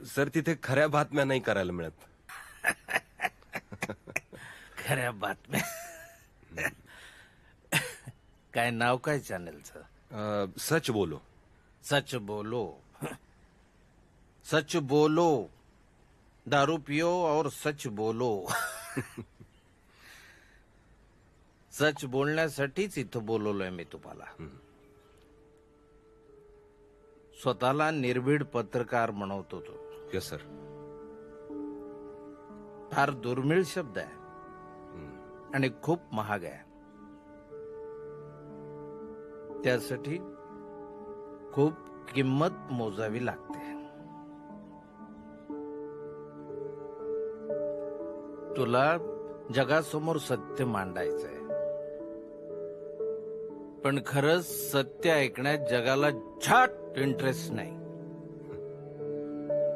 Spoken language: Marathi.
सर तिथे खऱ्या बातम्या नाही करायला मिळत. खऱ्या बातम्या. काय नाव काय चॅनलचं? सच बोलो. सच बोलो. सच बोलो. दारू पियो और सच बोलो. सच बोलण्यासाठीच इथं बोलवलोय मी तुम्हाला. स्वतःला निर्भीड पत्रकार म्हणवतो तो. Yes sir. फार दुर्मिळ शब्द आहे आणि खूप महाग आहे. त्यासाठी खूप किंमत मोजावी लागते. तुला जगासमोर सत्य मांडायचंय, पण खरंच सत्य ऐकण्यात जगाला छाट इंटरेस्ट नाही.